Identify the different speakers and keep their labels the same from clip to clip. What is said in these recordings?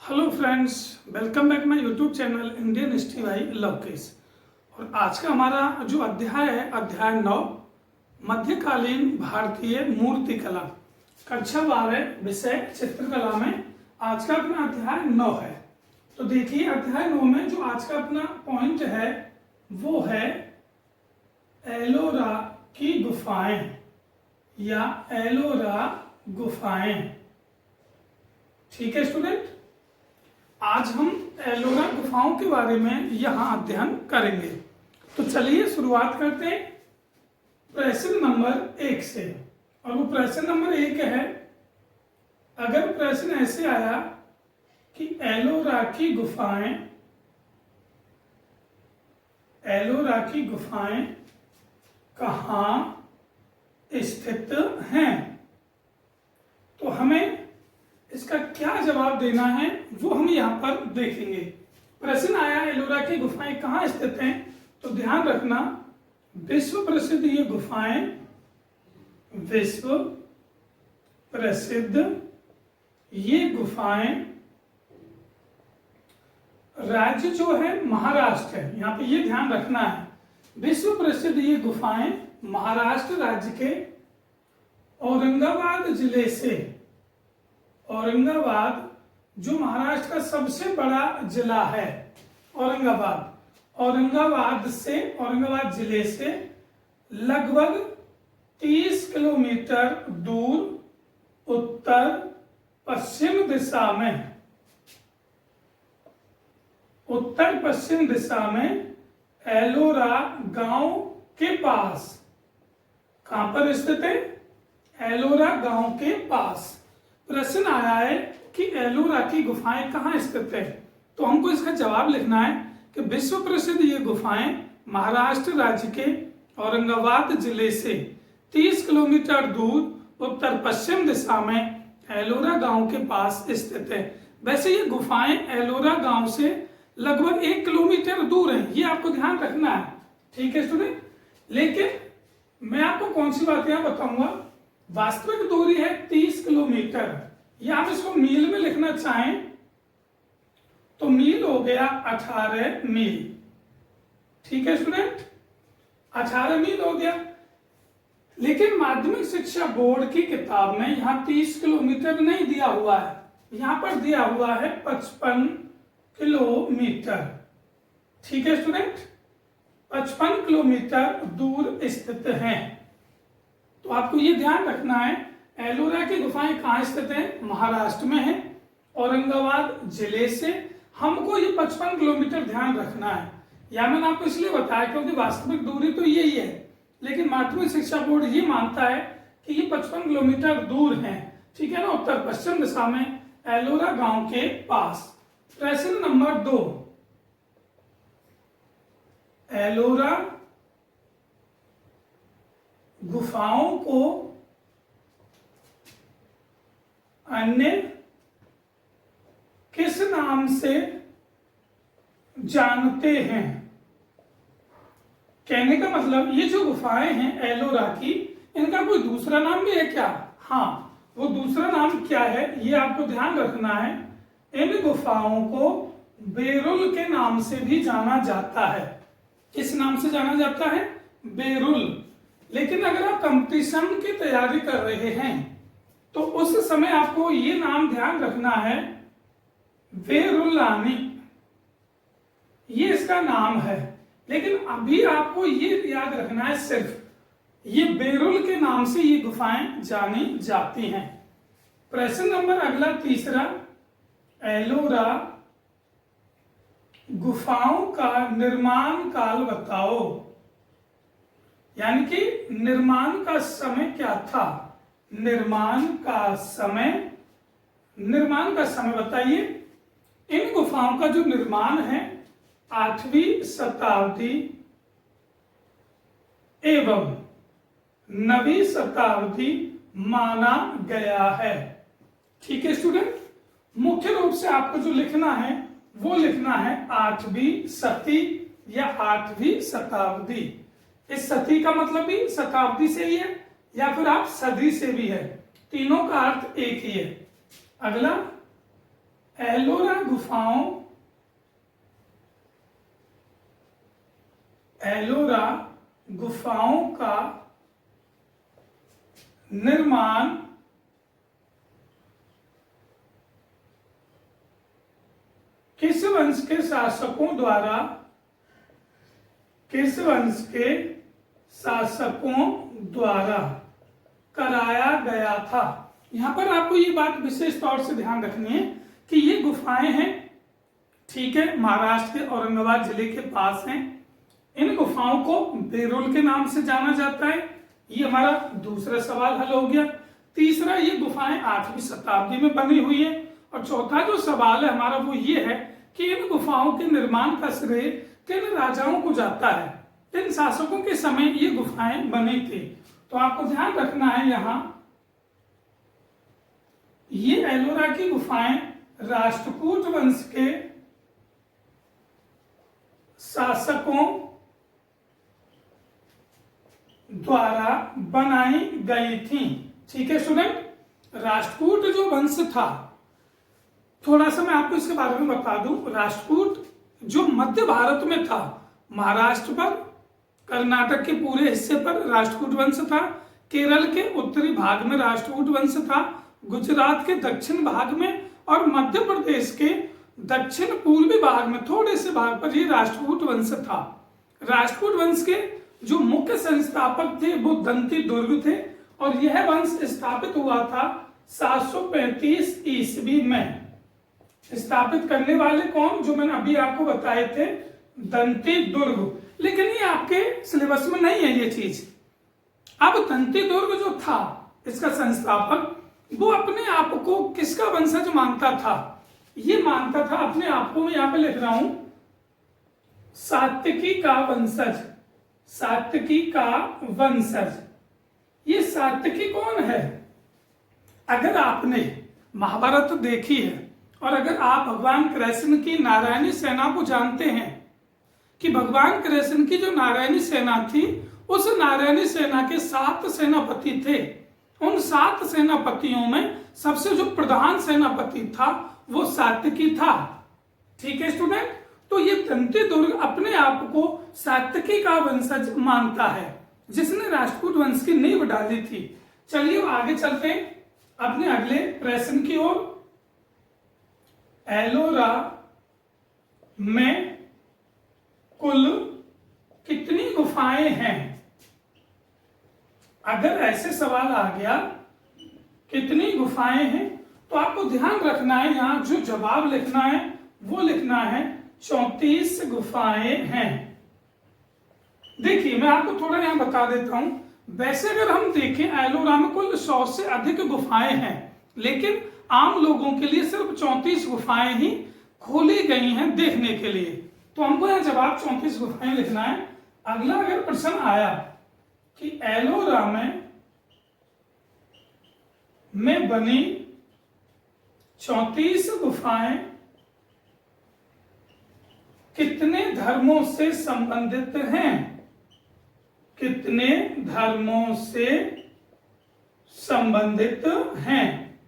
Speaker 1: Hello friends, welcome back my YouTube channel Indian history by Lavkesh. और आज का हमारा जो अध्याय है अध्याय 9 मध्यकालीन भारतीय मूर्तिकला, कक्षा 12 विषय चित्रकला में आज का अपना अध्याय 9 है। तो देखिए अध्याय 9 में जो आज का अपना पॉइंट है वो है एलोरा की गुफाएं या एलोरा गुफाएं। ठीक है स्टूडेंट, आज हम एलोरा गुफाओं के बारे में यहाँ अध्ययन करेंगे। तो चलिए शुरुआत करते हैं प्रश्न नंबर 1 से। और वो प्रश्न नंबर 1 है, अगर प्रश्न ऐसे आया कि एलोरा की गुफाएं कहाँ स्थित हैं, तो हमें इसका क्या जवाब देना है वो हम यहाँ पर देखेंगे। प्रश्न आया एलोरा की गुफाएं कहाँ स्थित हैं, तो ध्यान रखना विश्व प्रसिद्ध ये गुफाएं राज्य जो है महाराष्ट्र है। यहाँ पे ये ध्यान रखना है, विश्व प्रसिद्ध ये गुफाएं महाराष्ट्र राज्य के औरंगाबाद जिले से, औरंगाबाद जो महाराष्ट्र का सबसे बड़ा जिला है औरंगाबाद जिले से लगभग 30 किलोमीटर दूर उत्तर पश्चिम दिशा में एलोरा गांव के पास, कहां पर स्थित है, एलोरा गांव के पास। प्रश्न आया है कि एलोरा की गुफाएं कहाँ स्थित है, तो हमको इसका जवाब लिखना है कि विश्व प्रसिद्ध ये गुफाएं महाराष्ट्र राज्य के औरंगाबाद जिले से 30 किलोमीटर दूर उत्तर पश्चिम दिशा में एलोरा गांव के पास स्थित है। वैसे ये गुफाएं एलोरा गांव से लगभग 1 किलोमीटर दूर है, ये आपको ध्यान रखना है। ठीक है स्टूडेंट, लेकिन मैं आपको कौन सी बात यहाँ बताऊंगा, वास्तविक दूरी है 30 किलोमीटर, या आप इसको मील में लिखना चाहें तो मील हो गया 18 मील। ठीक है स्टूडेंट, 18 मील हो गया। लेकिन माध्यमिक शिक्षा बोर्ड की किताब में यहाँ 30 किलोमीटर नहीं दिया हुआ है, यहाँ पर दिया हुआ है 55 किलोमीटर। ठीक है स्टूडेंट, 55 किलोमीटर दूर स्थित है। तो आपको ये ध्यान रखना है एलोरा की गुफाएं कहाँ स्थित हैं, महाराष्ट्र में है, औरंगाबाद जिले से। हमको ये 55 किलोमीटर ध्यान रखना है, या मैंने आपको इसलिए बताया क्योंकि वास्तविक दूरी तो यही है, लेकिन माध्यमिक शिक्षा बोर्ड ये मानता है कि ये 55 किलोमीटर दूर है। ठीक है ना, उत्तर पश्चिम दिशा में एलोरा गांव के पास। प्रश्न नंबर 2, एलोरा गुफाओं को अन्य किस नाम से जानते हैं। कहने का मतलब ये जो गुफाएं हैं एलोरा की, इनका कोई दूसरा नाम भी है क्या? हाँ, वो दूसरा नाम क्या है ये आपको ध्यान रखना है। इन गुफाओं को बेरुल के नाम से भी जाना जाता है। किस नाम से जाना जाता है? बेरुल। लेकिन अगर आप कंपटीशन की तैयारी कर रहे हैं तो उस समय आपको ये नाम ध्यान रखना है, बेरुलानी, ये इसका नाम है। लेकिन अभी आपको ये याद रखना है सिर्फ ये बेरुल के नाम से ये गुफाएं जानी जाती हैं। प्रश्न नंबर अगला तीसरा, एलोरा गुफाओं का निर्माण काल बताओ, यानी कि निर्माण का समय क्या था। निर्माण का समय बताइए। इन गुफाओं का जो निर्माण है 8वीं शताब्दी एवं 9वीं शताब्दी माना गया है। ठीक है स्टूडेंट, मुख्य रूप से आपको जो लिखना है वो लिखना है 8वीं सदी या 8वीं शताब्दी। इस सदी का मतलब भी शताब्दी से ही है या फिर आप सदी से भी है, तीनों का अर्थ एक ही है। अगला एलोरा गुफाओं का निर्माण किस वंश के शासकों द्वारा कराया गया था। यहां पर आपको ये बात विशेष तौर से ध्यान रखनी है कि ये गुफाएं हैं, ठीक है, महाराष्ट्र के औरंगाबाद जिले के पास हैं। इन गुफाओं को बेरुल के नाम से जाना जाता है। ये हमारा दूसरा सवाल हल हो गया। तीसरा, ये गुफाएं 8वीं शताब्दी में बनी हुई है। और चौथा जो सवाल है हमारा वो ये है कि इन गुफाओं के निर्माण का श्रेय किन राजाओं को जाता है, किन शासकों के समय ये गुफाएं बनी थी। तो आपको ध्यान रखना है यहां, ये एलोरा की गुफाएं राष्ट्रकूट वंश के शासकों द्वारा बनाई गई थी। ठीक है स्टूडेंट, राष्ट्रकूट जो वंश था, थोड़ा सा मैं आपको इसके बारे में बता दूं। राष्ट्रकूट जो मध्य भारत में था, महाराष्ट्र पर, कर्नाटक के पूरे हिस्से पर राष्ट्रकूट वंश था, केरल के उत्तरी भाग में राष्ट्रकूट वंश था, गुजरात के दक्षिण भाग में और मध्य प्रदेश के दक्षिण पूर्वी भाग में थोड़े से भाग पर ये राष्ट्रकूट वंश था। राष्ट्रकूट वंश के जो मुख्य संस्थापक थे वो दंती दुर्ग थे और यह वंश स्थापित हुआ था 735 ईस्वी में। स्थापित करने वाले कौन, जो मैंने अभी आपको बताए थे, दंती दुर्ग। लेकिन ये आपके सिलेबस में नहीं है ये चीज। अब दंती दुर्ग जो था, इसका संस्थापक, वो अपने आप को किसका वंशज मानता था? ये मानता था अपने आप को, मैं यहां पे लिख रहा हूं, सात्यकी का वंशज। सात्यकी का वंशज। ये सात्यकी कौन है? अगर आपने महाभारत देखी है और अगर आप भगवान कृष्ण की नारायणी सेना को जानते हैं कि भगवान कृष्ण की जो नारायणी सेना थी, उस नारायणी सेना के 7 सेनापति थे। उन 7 सेनापतियों में सबसे जो प्रधान सेनापति था वो सात्यकी था। ठीक है स्टूडेंट, तो ये दंती दुर्ग अपने आप को सात्यकी का वंशज मानता है, जिसने राष्ट्रकूट वंश की नींव डाली थी। चलिए आगे चलते हैं अपने अगले प्रश्न की ओर। एलोरा में कुल कितनी गुफाएं हैं? अगर ऐसे सवाल आ गया कितनी गुफाएं हैं, तो आपको ध्यान रखना है, यहां जो जवाब लिखना है वो लिखना है 34 गुफाएं हैं। देखिए मैं आपको थोड़ा यहां बता देता हूं। वैसे अगर हम देखें, एलोरा में कुल 100 से अधिक गुफाएं हैं, लेकिन आम लोगों के लिए सिर्फ 34 गुफाएं ही खोली गई हैं देखने के लिए। तो हमको यहां जवाब 34 गुफाएं लिखना है। अगला अगर प्रश्न आया कि एलोरा में बनी 34 गुफाएं कितने धर्मों से संबंधित हैं? कितने धर्मों से संबंधित हैं?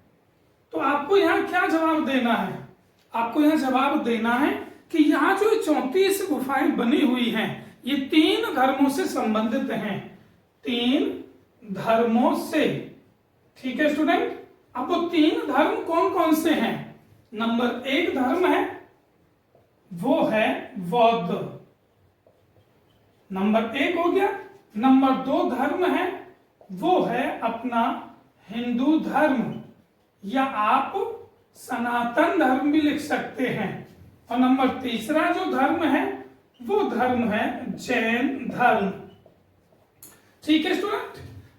Speaker 1: तो आपको यहां क्या जवाब देना है? आपको यहां जवाब देना है कि यहां जो 34 गुफाएं बनी हुई हैं, ये 3 धर्मों से संबंधित हैं। 3 धर्मों से। ठीक है स्टूडेंट, अब वो 3 धर्म कौन कौन से हैं? नंबर 1 धर्म है वो है बौद्ध, नंबर 1 हो गया। नंबर 2 धर्म है वो है अपना हिंदू धर्म, या आप सनातन धर्म भी लिख सकते हैं। और नंबर 3 जो धर्म है वो धर्म है जैन धर्म। ठीक है स्टूडेंट,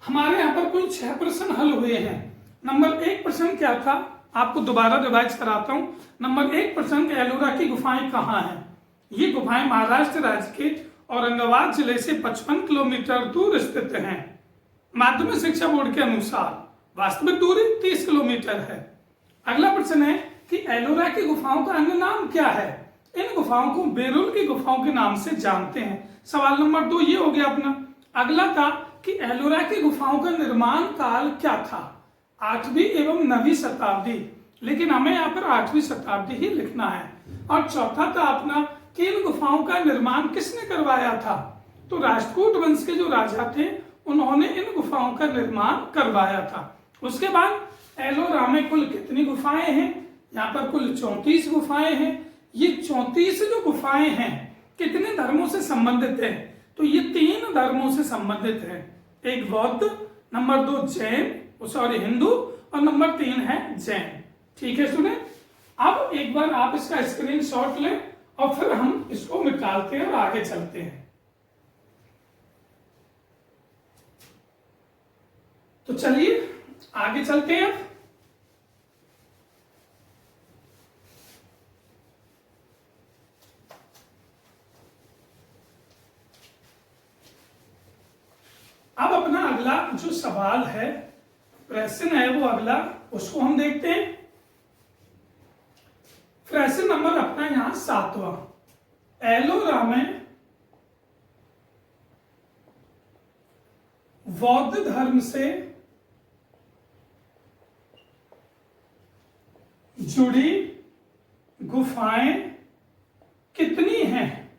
Speaker 1: हमारे यहां पर कुल 6 प्रश्न हल हुए हैं। नंबर 1 प्रश्न क्या था, आपको दोबारा रिवाइज कराता हूं। नंबर 1 प्रश्न, एलोरा की गुफाएं कहां हैं? ये गुफाएं महाराष्ट्र राज्य के औरंगाबाद जिले से 55 किलोमीटर दूर स्थित हैं। माध्यमिक शिक्षा बोर्ड के अनुसार वास्तविक दूरी 30 किलोमीटर है। अगला प्रश्न है कि एलोरा की गुफाओं का अन्य नाम क्या है? इन गुफाओं को बेरुल की गुफाओं के नाम से जानते हैं। सवाल नंबर 2 ये हो गया अपना। अगला था कि एलोरा की गुफाओं का निर्माण काल क्या था? 8वीं एवं 9वीं शताब्दी। लेकिन हमें यहाँ पर 8वीं शताब्दी ही लिखना है। और चौथा था अपना कि इन गुफाओं का निर्माण किसने करवाया था। तो राष्ट्रकूट वंश के जो राजा थे उन्होंने इन गुफाओं का निर्माण करवाया था। उसके बाद एलोरा में कुल कितनी गुफाएं हैं, यहाँ पर कुल 34 गुफाएं हैं। ये 34 जो गुफाएं हैं कितने धर्मों से संबंधित हैं, तो ये 3 धर्मों से संबंधित हैं। एक बौद्ध, नंबर 2 जैन, सॉरी हिंदू, और नंबर 3 है जैन। ठीक है स्टूडेंट, अब एक बार आप इसका स्क्रीनशॉट लें और फिर हम इसको निकालते हैं और आगे चलते हैं। तो चलिए आगे चलते हैं। अब अपना अगला जो सवाल है, प्रश्न है वो अगला, उसको हम देखते हैं। प्रश्न नंबर अपना यहां 7वां, एलोरा में बौद्ध धर्म से जुड़ी गुफाएं कितनी हैं।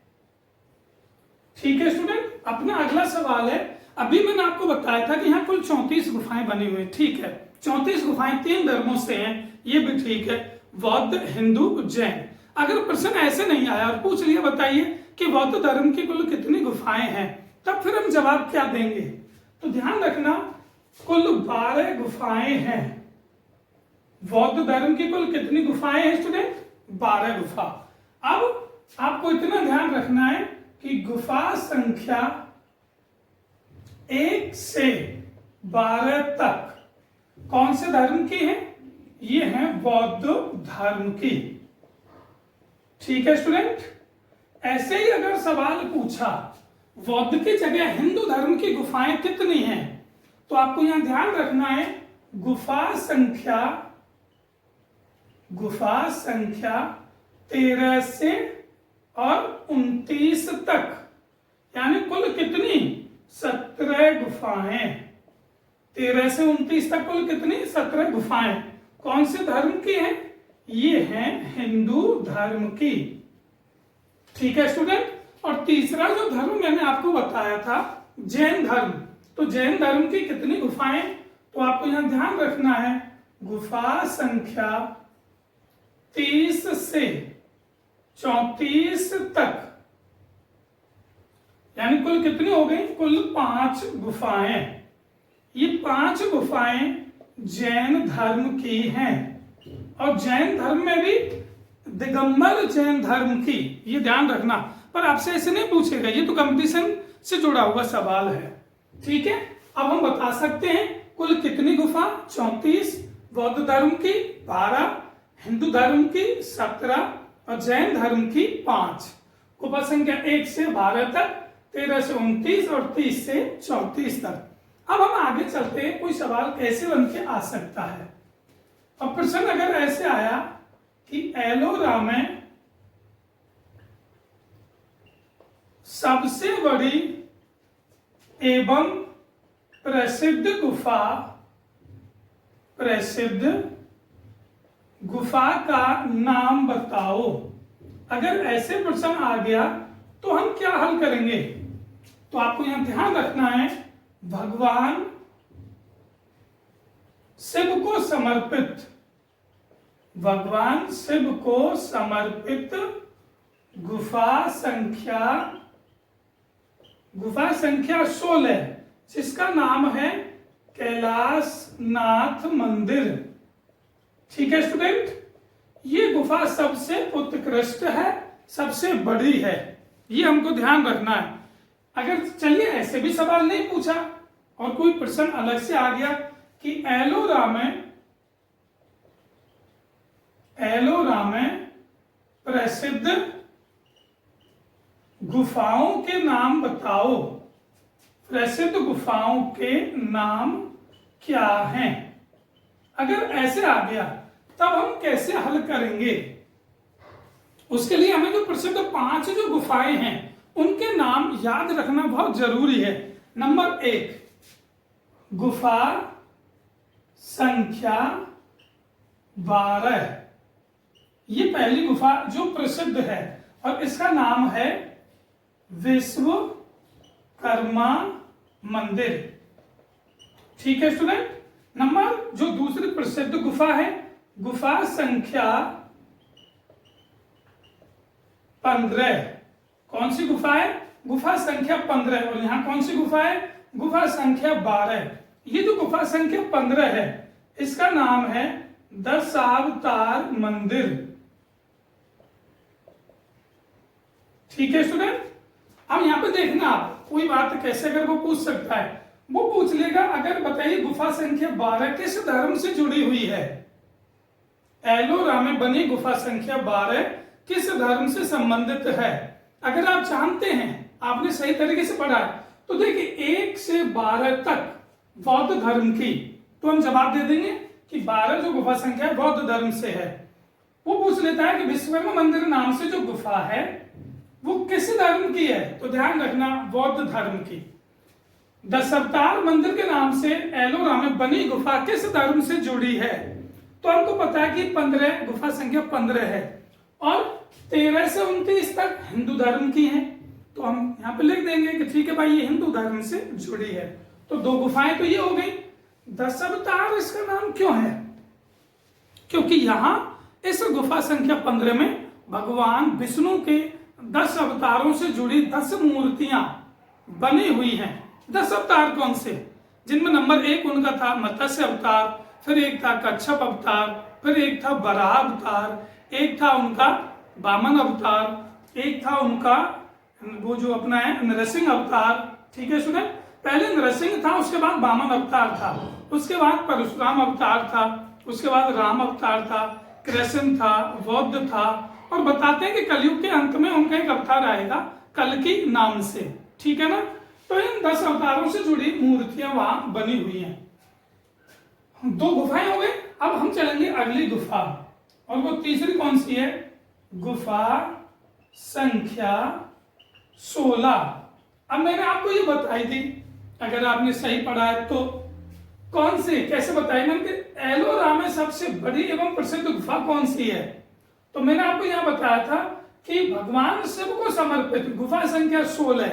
Speaker 1: ठीक है स्टूडेंट, अपना अगला सवाल है, अभी मैंने आपको बताया था कि यहां कुल 34 गुफाएं बनी हुई हैं। ठीक है, 34 गुफाएं 3 धर्मों से हैं, ये भी ठीक है, बौद्ध, हिंदू, जैन। अगर प्रश्न ऐसे नहीं आया और पूछ लिया बताइए कि बौद्ध धर्म की कुल कितनी गुफाएं हैं, तब फिर हम जवाब क्या देंगे। तो ध्यान रखना, कुल 12 गुफाएं हैं। बौद्ध धर्म की कुल कितनी गुफाएं हैं स्टूडेंट, 12 गुफा। अब आपको इतना ध्यान रखना है कि गुफा संख्या 1 से 12 तक कौन से धर्म की है, ये है बौद्ध धर्म की। ठीक है स्टूडेंट, ऐसे ही अगर सवाल पूछा बौद्ध की जगह हिंदू धर्म की गुफाएं कितनी हैं, तो आपको यहां ध्यान रखना है गुफा संख्या 13 से और 29 तक, यानी कुल कितनी 17 गुफाएं। 13 से 29 तक कुल कितनी 17 गुफाएं कौन से धर्म की हैं, ये हैं हिंदू धर्म की। ठीक है स्टूडेंट, और तीसरा जो धर्म मैंने आपको बताया था जैन धर्म, तो जैन धर्म की कितनी गुफाएं, तो आपको यहां ध्यान रखना है गुफा संख्या 30 से 34 तक, यानी कुल कितनी हो गई, कुल 5 गुफाएं। ये 5 गुफाएं जैन धर्म की हैं, और जैन धर्म में भी दिगंबर जैन धर्म की, ये ध्यान रखना। पर आपसे ऐसे नहीं पूछेगा, ये तो कंपटीशन से जुड़ा हुआ सवाल है। ठीक है, अब हम बता सकते हैं कुल कितनी गुफा, 34, बौद्ध धर्म की 12, हिंदू धर्म की 17 और जैन धर्म की 5। गुफा संख्या 1 से 12 तक, 13 से 29 और 30 से 34 तक। अब हम आगे चलते हैं, कोई सवाल कैसे बन के आ सकता है। अब प्रश्न अगर ऐसे आया कि एलोरा में सबसे बड़ी एवं प्रसिद्ध गुफा का नाम बताओ। अगर ऐसे प्रश्न आ गया तो हम क्या हल करेंगे, तो आपको यहां ध्यान रखना है भगवान शिव को समर्पित गुफा संख्या 16, जिसका नाम है कैलाशनाथ मंदिर। ठीक है स्टूडेंट, ये गुफा सबसे उत्कृष्ट है, सबसे बड़ी है, ये हमको ध्यान रखना है। अगर चलिए ऐसे भी सवाल नहीं पूछा और कोई प्रश्न अलग से आ गया कि एलोरा में प्रसिद्ध गुफाओं के नाम बताओ, प्रसिद्ध गुफाओं के नाम क्या हैं। अगर ऐसे आ गया तब हम कैसे हल करेंगे, उसके लिए हमें जो प्रसिद्ध 5 जो गुफाएं हैं उनके नाम याद रखना बहुत जरूरी है। नंबर 1 गुफा संख्या 12। ये पहली गुफा जो प्रसिद्ध है और इसका नाम है विश्वकर्मा मंदिर। ठीक है स्टूडेंट। नंबर जो दूसरी प्रसिद्ध गुफा है, गुफा संख्या 15। कौन सी गुफा है? गुफा संख्या 15। और यहां कौन सी गुफा है? गुफा संख्या 12। ये जो गुफा संख्या 15 है इसका नाम है दशावतार मंदिर। ठीक है स्टूडेंट। अब यहां पे देखना, आप कोई बात कैसे अगर वो पूछ सकता है, वो पूछ लेगा अगर बताइए गुफा संख्या 12 किस धर्म से जुड़ी हुई है। एलोरा में बनी गुफा संख्या 12 किस धर्म से संबंधित है। अगर आप जानते हैं, आपने सही तरीके से पढ़ा है, तो देखिए 1 से 12 तक बौद्ध धर्म की, तो हम जवाब दे देंगे कि 12 जो गुफा संख्या है बौद्ध धर्म से है। वो पूछ लेता है कि विश्वकर्मा मंदिर नाम से जो गुफा है वो किस धर्म की है, तो ध्यान रखना बौद्ध धर्म की। दशावतार मंदिर के नाम से एलोरा में बनी गुफा किस धर्म से जुड़ी है, तो हमको पता है कि 15 गुफा संख्या 15 है और 13 से 29 तक हिंदू धर्म की है, तो हम यहाँ पे लिख देंगे कि ठीक है भाई ये हिंदू धर्म से जुड़ी है। तो 2 गुफाएं तो ये हो गई। दशावतार इसका नाम क्यों है? क्योंकि यहां इस गुफा संख्या 15 में भगवान विष्णु के 10 अवतारों से जुड़ी 10 मूर्तियां बनी हुई हैं। 10 अवतार कौन से? जिनमें नंबर 1 उनका था मत्स्य अवतार, फिर एक था कच्छप अवतार, फिर एक था वराह अवतार, एक था उनका वामन अवतार, एक था उनका वो जो अपना है नरसिंह अवतार। ठीक है सुने, पहले नरसिंह था, उसके बाद वामन अवतार था, उसके बाद परशुराम अवतार था, उसके बाद राम अवतार था, कृष्ण था, बौद्ध था, और बताते हैं कि कलयुग के अंत में उनका एक अवतार आएगा कल्कि नाम से। ठीक है ना। तो इन 10 अवतारों से जुड़ी मूर्तियां वहां बनी हुई हैं। 2 गुफाएं हो गई। अब हम चलेंगे अगली गुफा, और वो तीसरी कौन सी है? गुफा संख्या 16। अब मैंने आपको ये बताई थी, अगर आपने सही पढ़ा है तो, कौन सी कैसे बताई मैंने, एलोरा में सबसे बड़ी एवं प्रसिद्ध गुफा कौन सी है। तो मैंने आपको यहां बताया था कि भगवान शिव को समर्पित गुफा संख्या 16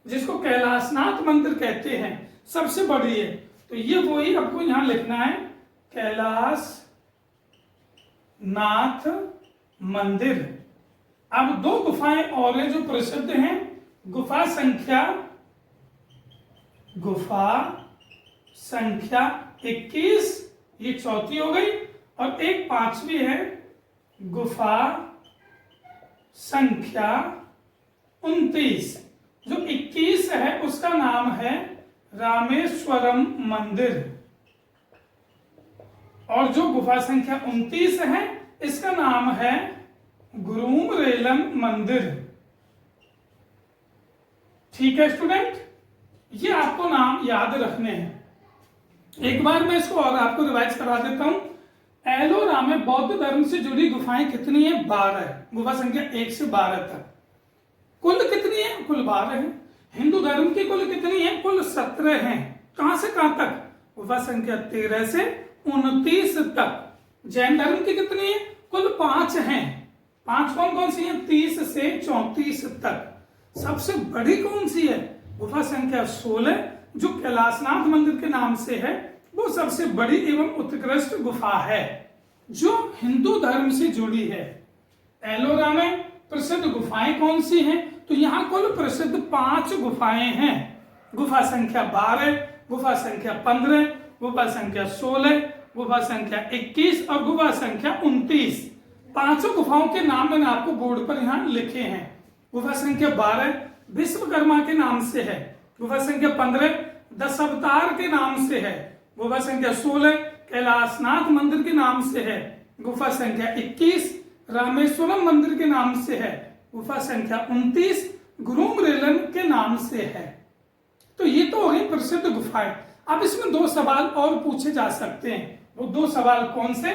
Speaker 1: जिसको कैलाशनाथ मंदिर कहते हैं, सबसे बड़ी है। तो ये वही आपको यहां लिखना है, कैलाश नाथ मंदिर। अब 2 गुफाएं और हैं जो प्रसिद्ध हैं। गुफा संख्या 21, ये चौथी हो गई, और एक 5वीं है गुफा संख्या 29। जो 21 है उसका नाम है रामेश्वरम मंदिर, और जो गुफा संख्या 29 है इसका नाम है गुरुमरेलम मंदिर। ठीक है स्टूडेंट, ये आपको नाम याद रखने हैं। एक बार मैं इसको और आपको रिवाइज करा देता हूं। एलोरा में बौद्ध धर्म से जुड़ी गुफाएं कितनी है? 12। गुफा संख्या 1 से 12 तक। कुल कितनी है? कुल 12 है। हिंदू धर्म की कुल कितनी है? कुल 17 हैं। कहां से कहां तक? गुफा संख्या 13 से 29 तक। जैन धर्म की कितनी है? कुल 5 हैं। 5 कौन कौन सी है? 30 से 34 तक। सबसे बड़ी कौन सी है? गुफा संख्या 16 जो कैलाशनाथ मंदिर के नाम से है, वो सबसे बड़ी एवं उत्कृष्ट गुफा है जो हिंदू धर्म से जुड़ी है। एलोरा में प्रसिद्ध गुफाएं कौन सी हैं? तो यहाँ कुल प्रसिद्ध 5 गुफाएं हैं। गुफा संख्या 12, गुफा संख्या 15, गुफा संख्या 16, गुफा संख्या 21 और गुफा संख्या 29। 5 गुफाओं के नाम मैंने आपको बोर्ड पर यहाँ लिखे हैं। गुफा संख्या 12 विश्वकर्मा के नाम से है। गुफा संख्या 15 दशावतार के नाम से है। गुफा संख्या 16 कैलाशनाथ मंदिर के नाम से है। गुफा संख्या 21 रामेश्वरम मंदिर के नाम से है। गुफा संख्या 29 गुरुमरेलम के नाम से है। तो ये तो हो गई प्रसिद्ध गुफाएं। अब इसमें 2 सवाल और पूछे जा सकते हैं। वो 2 सवाल कौन से?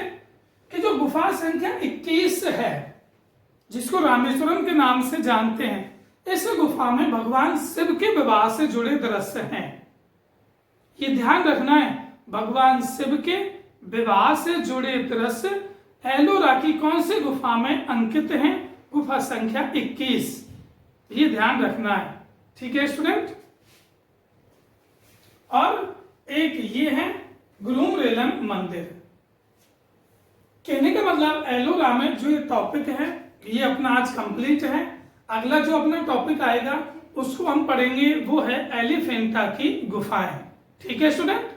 Speaker 1: कि जो गुफा संख्या 21 है जिसको रामेश्वरम के नाम से जानते हैं, इस गुफा में भगवान शिव के विवाह से जुड़े दृश्य हैं। ये ध्यान रखना है, भगवान शिव के विवाह से जुड़े दृश्य एलोरा की कौन सी गुफा में अंकित हैं? गुफा संख्या 21। ये ध्यान रखना है, ठीक है स्टूडेंट। और एक ये है ग्लूमरेलन मंदिर। कहने का मतलब एलोरा में जो ये टॉपिक है ये अपना आज कंप्लीट है। अगला जो अपना टॉपिक आएगा उसको हम पढ़ेंगे, वो है एलिफेंटा की गुफाएं। ठीक है स्टूडेंट।